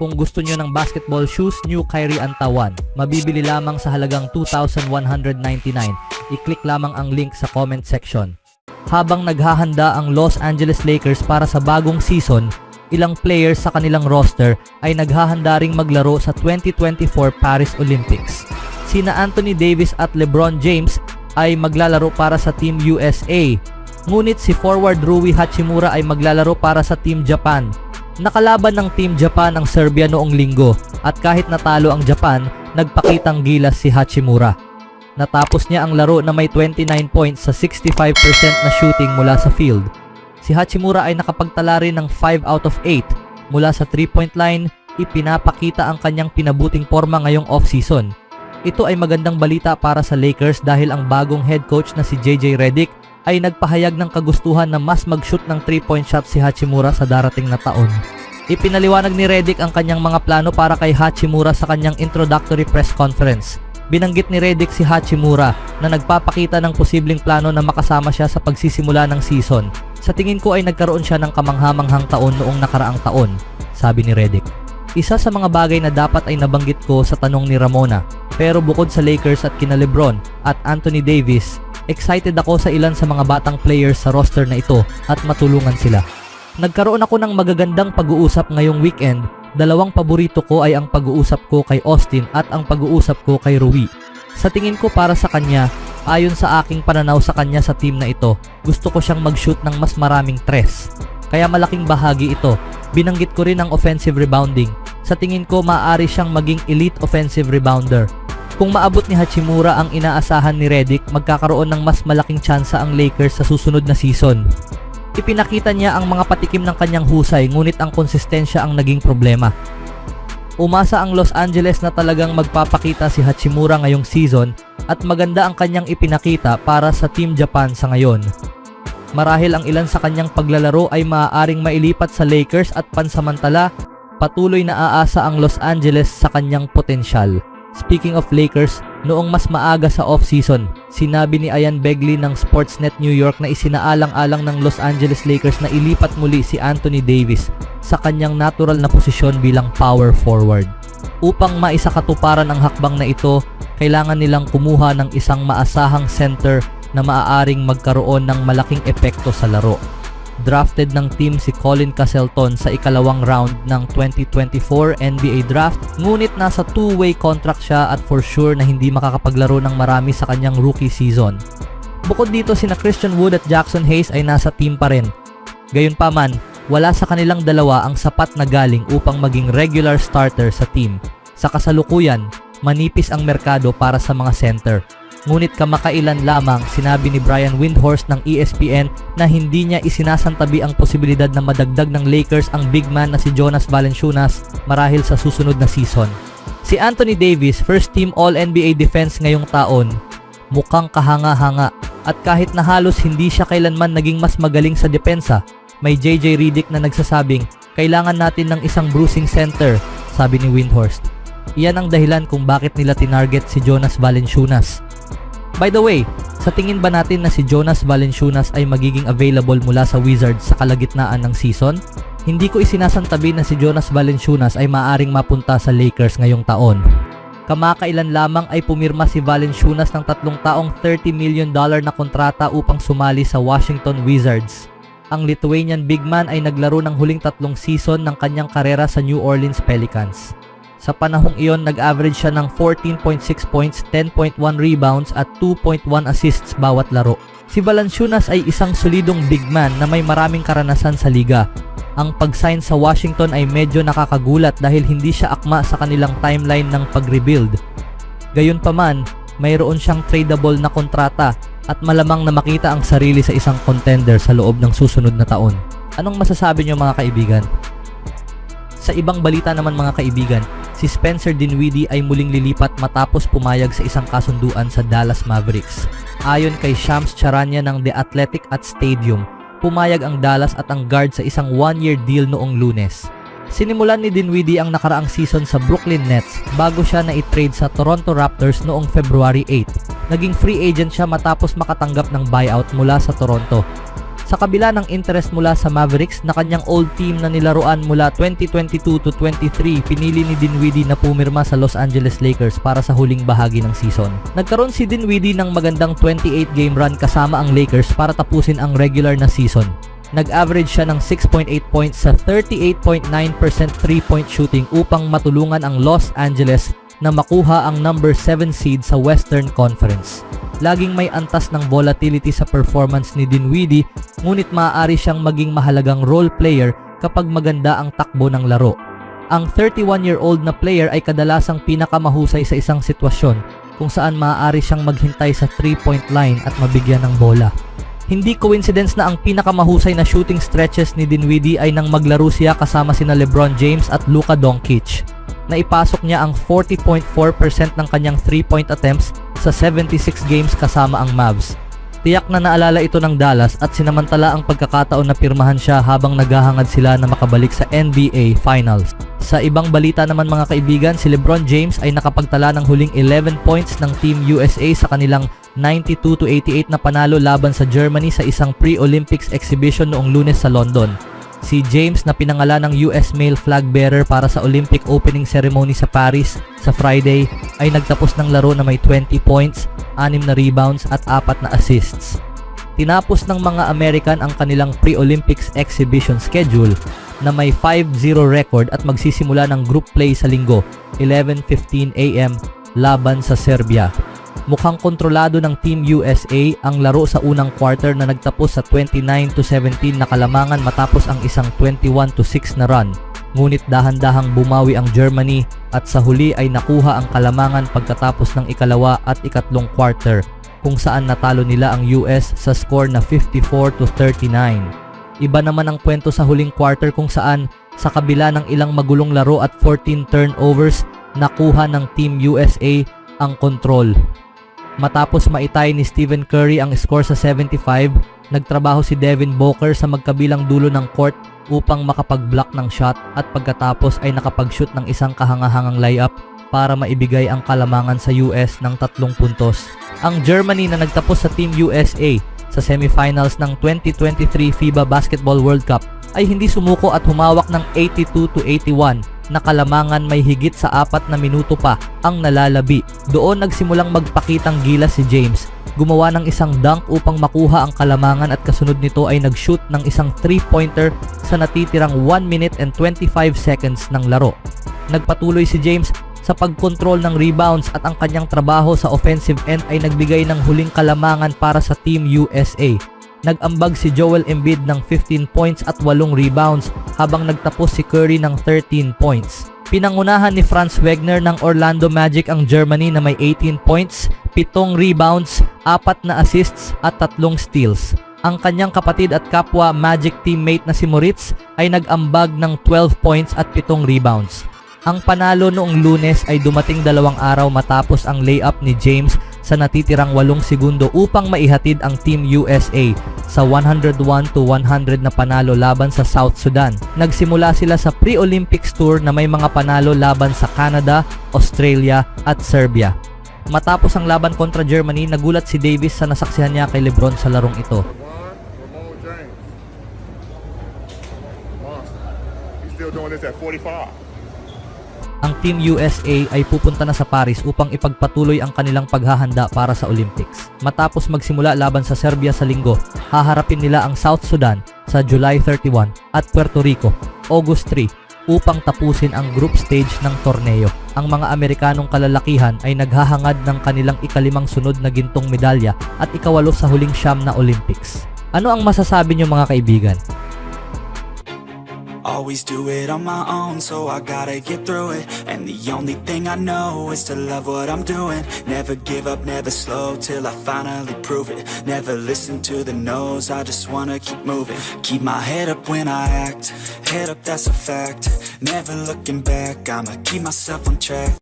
Kung gusto nyo ng basketball shoes, New Kyrie Antawan. Mabibili lamang sa halagang $2,199. I-click lamang ang link sa comment section. Habang naghahanda ang Los Angeles Lakers para sa bagong season, ilang players sa kanilang roster ay naghahanda ring maglaro sa 2024 Paris Olympics. Sina Anthony Davis at LeBron James ay maglalaro para sa Team USA. Ngunit si forward Rui Hachimura ay maglalaro para sa Team Japan. Nakalaban ng Team Japan ang Serbia noong linggo at kahit natalo ang Japan, nagpakitang gilas si Hachimura. Natapos niya ang laro na may 29 points sa 65% na shooting mula sa field. Si Hachimura ay nakapagtala rin ng 5 out of 8 mula sa 3-point line. Ipinapakita ang kanyang pinabuting forma ngayong off-season. Ito ay magandang balita para sa Lakers dahil ang bagong head coach na si JJ Redick ay nagpahayag ng kagustuhan na mas mag-shoot ng 3-point shot si Hachimura sa darating na taon. Ipinaliwanag ni Redick ang kanyang mga plano para kay Hachimura sa kanyang introductory press conference. Binanggit ni Redick si Hachimura na nagpapakita ng posibleng plano na makasama siya sa pagsisimula ng season. Sa tingin ko ay nagkaroon siya ng kamanghamanghang taon noong nakaraang taon, sabi ni Redick. Isa sa mga bagay na dapat ay nabanggit ko sa tanong ni Ramona, pero bukod sa Lakers at kina LeBron at Anthony Davis, excited ako sa ilan sa mga batang players sa roster na ito at matulungan sila. Nagkaroon ako ng magagandang pag-uusap ngayong weekend. Dalawang paborito ko ay ang pag-uusap ko kay Austin at ang pag-uusap ko kay Rui. Sa tingin ko para sa kanya, ayon sa aking pananaw sa kanya sa team na ito, gusto ko siyang mag-shoot ng mas maraming tres. Kaya malaking bahagi ito. Binanggit ko rin ang offensive rebounding. Sa tingin ko maaari siyang maging elite offensive rebounder. Kung maabot ni Hachimura ang inaasahan ni Redick, magkakaroon ng mas malaking tsansa ang Lakers sa susunod na season. Ipinakita niya ang mga patikim ng kanyang husay, ngunit ang konsistensya ang naging problema. Umasa ang Los Angeles na talagang magpapakita si Hachimura ngayong season at maganda ang kanyang ipinakita para sa Team Japan sa ngayon. Marahil ang ilan sa kanyang paglalaro ay maaaring mailipat sa Lakers at pansamantala, patuloy na aasa ang Los Angeles sa kanyang potensyal. Speaking of Lakers, noong mas maaga sa off-season, sinabi ni Ian Begley ng Sportsnet New York na isinaalang-alang ng Los Angeles Lakers na ilipat muli si Anthony Davis sa kanyang natural na posisyon bilang power forward. Upang maisakatuparan ang hakbang na ito, kailangan nilang kumuha ng isang maasahang center na maaaring magkaroon ng malaking epekto sa laro. Drafted ng team si Colin Castleton sa ikalawang round ng 2024 NBA Draft, ngunit nasa two-way contract siya at for sure na hindi makakapaglaro ng marami sa kanyang rookie season. Bukod dito, sina Christian Wood at Jackson Hayes ay nasa team pa rin. Gayunpaman, wala sa kanilang dalawa ang sapat na galing upang maging regular starter sa team. Sa kasalukuyan, manipis ang merkado para sa mga center. Ngunit kamakailan lamang sinabi ni Brian Windhorst ng ESPN na hindi niya isinasantabi ang posibilidad na madagdag ng Lakers ang big man na si Jonas Valanciunas marahil sa susunod na season. Si Anthony Davis, first team All-NBA defense ngayong taon, mukhang kahanga-hanga at kahit na halos hindi siya kailanman naging mas magaling sa depensa, may JJ Redick na nagsasabing kailangan natin ng isang bruising center, sabi ni Windhorst. Iyan ang dahilan kung bakit nila tinarget si Jonas Valanciunas. By the way, sa tingin ba natin na si Jonas Valanciunas ay magiging available mula sa Wizards sa kalagitnaan ng season? Hindi ko isinasantabi na si Jonas Valanciunas ay maaaring mapunta sa Lakers ngayong taon. Kamakailan lamang ay pumirma si Valanciunas ng 3 taong $30 million na kontrata upang sumali sa Washington Wizards. Ang Lithuanian big man ay naglaro ng huling 3 season ng kanyang karera sa New Orleans Pelicans. Sa panahong iyon, nag-average siya ng 14.6 points, 10.1 rebounds at 2.1 assists bawat laro. Si Valanciunas ay isang solidong big man na may maraming karanasan sa liga. Ang pag-sign sa Washington ay medyo nakakagulat dahil hindi siya akma sa kanilang timeline ng pag-rebuild. Gayunpaman, mayroon siyang tradable na kontrata at malamang na makita ang sarili sa isang contender sa loob ng susunod na taon. Anong masasabi niyo mga kaibigan? Sa ibang balita naman mga kaibigan, si Spencer Dinwiddie ay muling lilipat matapos pumayag sa isang kasunduan sa Dallas Mavericks. Ayon kay Shams Charania ng The Athletic at Stadium, pumayag ang Dallas at ang guard sa isang 1-year deal noong Lunes. Sinimulan ni Dinwiddie ang nakaraang season sa Brooklyn Nets bago siya na-trade sa Toronto Raptors noong February 8. Naging free agent siya matapos makatanggap ng buyout mula sa Toronto. Sa kabila ng interest mula sa Mavericks na kanyang old team na nilaruan mula 2022 to 23, pinili ni Dinwiddie na pumirma sa Los Angeles Lakers para sa huling bahagi ng season. Nagkaroon si Dinwiddie ng magandang 28-game run kasama ang Lakers para tapusin ang regular na season. Nag-average siya ng 6.8 points sa 38.9% 3-point shooting upang matulungan ang Los Angeles na makuha ang number 7 seed sa Western Conference. Laging may antas ng volatility sa performance ni Dinwiddie, ngunit maaari siyang maging mahalagang role player kapag maganda ang takbo ng laro. Ang 31-year-old na player ay kadalasang pinakamahusay sa isang sitwasyon kung saan maaari siyang maghintay sa 3-point line at mabigyan ng bola. Hindi coincidence na ang pinakamahusay na shooting stretches ni Dinwiddie ay nang maglaro siya kasama sina LeBron James at Luka Doncic. Naipasok niya ang 40.4% ng kanyang 3-point attempts sa 76 games kasama ang Mavs. Tiyak na naalala ito ng Dallas at sinamantala ang pagkakataon na pirmahan siya habang naghahangad sila na makabalik sa NBA Finals. Sa ibang balita naman mga kaibigan, si LeBron James ay nakapagtala ng huling 11 points ng Team USA sa kanilang 92-88 na panalo laban sa Germany sa isang pre-Olympics exhibition noong Lunes sa London. Si James na pinangalan ng US male flag bearer para sa Olympic opening ceremony sa Paris sa Friday ay nagtapos ng laro na may 20 points, 6 na rebounds at 4 na assists. Tinapos ng mga American ang kanilang pre-Olympics exhibition schedule na may 5-0 record at magsisimula ng group play sa linggo 11:15 AM laban sa Serbia. Mukhang kontrolado ng Team USA ang laro sa unang quarter na nagtapos sa 29-17 na kalamangan matapos ang isang 21-6 na run. Ngunit dahan-dahang bumawi ang Germany at sa huli ay nakuha ang kalamangan pagkatapos ng ikalawa at ikatlong quarter kung saan natalo nila ang US sa score na 54-39. Iba naman ang kwento sa huling quarter kung saan sa kabila ng ilang magulong laro at 14 turnovers, nakuha ng Team USA ang control. Matapos maitay ni Stephen Curry ang score sa 75, nagtrabaho si Devin Booker sa magkabilang dulo ng court upang makapag-block ng shot at pagkatapos ay nakapag-shoot ng isang kahangahangang layup para maibigay ang kalamangan sa US ng 3 puntos. Ang Germany na nagtapos sa Team USA sa semifinals ng 2023 FIBA Basketball World Cup ay hindi sumuko at humawak ng 82-81 na kalamangan may higit sa 4 na minuto pa ang nalalabi. Doon nagsimulang magpakitang gilas si James. Gumawa ng isang dunk upang makuha ang kalamangan at kasunod nito ay nag-shoot ng isang 3-pointer sa natitirang 1 minute and 25 seconds ng laro. Nagpatuloy si James sa pagkontrol ng rebounds at ang kanyang trabaho sa offensive end ay nagbigay ng huling kalamangan para sa Team USA. Nag-ambag si Joel Embiid ng 15 points at 8 rebounds habang nagtapos si Curry ng 13 points. Pinangunahan ni Franz Wagner ng Orlando Magic ang Germany na may 18 points, 7 rebounds, 4 na assists at 3 steals. Ang kanyang kapatid at kapwa Magic teammate na si Moritz ay nag-ambag ng 12 points at 7 rebounds. Ang panalo noong Lunes ay dumating 2 araw matapos ang layup ni James sa natitirang 8 segundo upang maihatid ang Team USA sa 101-100 na panalo laban sa South Sudan. Nagsimula sila sa pre-Olympics tour na may mga panalo laban sa Canada, Australia at Serbia. Matapos ang laban kontra Germany, nagulat si Davis sa nasaksihan niya kay LeBron sa larong ito. He's still doing this at 45. Ang Team USA ay pupunta na sa Paris upang ipagpatuloy ang kanilang paghahanda para sa Olympics. Matapos magsimula laban sa Serbia sa linggo, haharapin nila ang South Sudan sa July 31 at Puerto Rico, August 3 upang tapusin ang group stage ng torneo. Ang mga Amerikanong kalalakihan ay naghahangad ng kanilang ikalimang sunod na gintong medalya at ikawalo sa huling siyam na Olympics. Ano ang masasabi niyo mga kaibigan? Always do it on my own, so I gotta get through it. And the only thing I know is to love what I'm doing. Never give up, never slow, till I finally prove it. Never listen to the no's, I just wanna keep moving. Keep my head up when I act, head up that's a fact. Never looking back, I'ma keep myself on track.